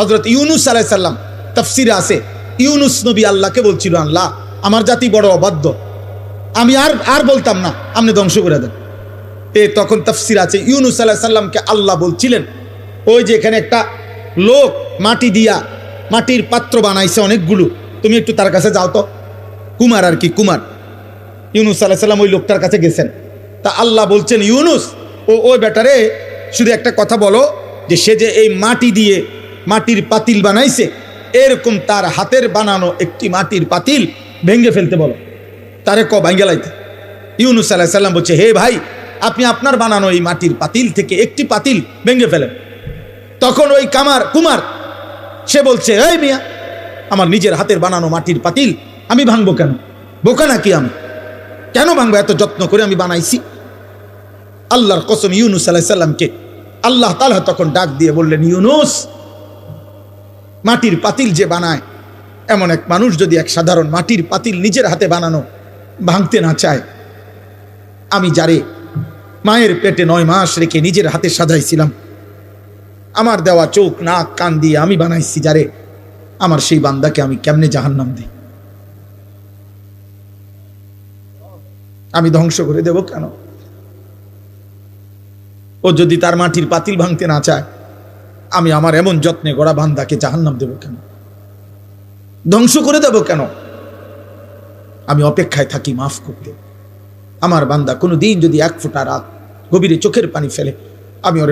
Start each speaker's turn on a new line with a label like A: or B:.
A: হযরত ইউনুস আলাইহিস সালাম তাফসীরে আছে, ইউনুস নবী আল্লাহকে বলছিল, আল্লাহ আমার জাতি বড় অবাধ্য, আমি আর বলতাম না, আপনি ধ্বংস করে দেন। তখন তাফসীর আছে ইউনুস আলাইহিস সালামকে আল্লাহ বলছিলেন, ওই যে এখানে একটা লোক মাটি দিয়া মাটির পাত্র বানাইছে অনেকগুলো, তুমি একটু তার কাছে যাও তো। কুমার আর কি, কুমার। ইউনুস আলাইহিস সালাম ওই লোকটার কাছে গেছেন। তা আল্লাহ বলছেন, ইউনুস ওই বেটারে শুধু একটা কথা বলো, যে সে যে এই মাটি দিয়ে মাটির পাতিল বানাইছে, এরকম তার হাতের বানানো একটি মাটির পাতিল ভেঙে ফেলতে বলো, তারে ভেঙে লাইতে। ইউনুস আলাইহিস সালাম বলছে, হে ভাই, আপনি আপনার বানানো এই মাটির পাতিল থেকে একটি পাতিল ভেঙে ফেলেন। তখন ওই কুমার সে বলছে, এই মিয়া, আমার নিজের হাতের বানানো মাটির পাতিল আমি ভাঙবো কেন? বোকা নাকি আমি? কেন ভাঙবো? এত যত্ন করে আমি বানাইছি। আল্লাহর কসম, ইউনুস আলাইহিস সালামকে আল্লাহ তাআলা তখন ডাক দিয়ে বললেন, ইউনুস, মাটির পাতিল যে বানায়, এমন এক মানুষ যদি এক সাধারণ মাটির পাতিল নিজের হাতে বানানো ভাঙতে না চায়, আমি যারে মায়ের পেটে 9 মাস রেখে নিজের হাতে সাজাইছিলাম, আমার দেওয়া চোখ নাক কান দিয়ে আমি বানাইছি যারে, আমার সেই বান্দাকে আমি কেমনে জাহান্নাম দিই? আমি ধ্বংস করে দেব কেন? ও যদি তার মাটির পাতিল ভাঙতে না চায়, আমি আমার এমন যত্নে গড়া বান্দাকে জাহান্নাম দেব কেন? ধ্বংস করে দেব কেন? আমি অপেক্ষায় থাকি মাফ করতে। আমার বান্দা কোনো দিন যদি 1 ফোঁটা রাত গভীরে চোখের পানি ফেলে, আমি ওরে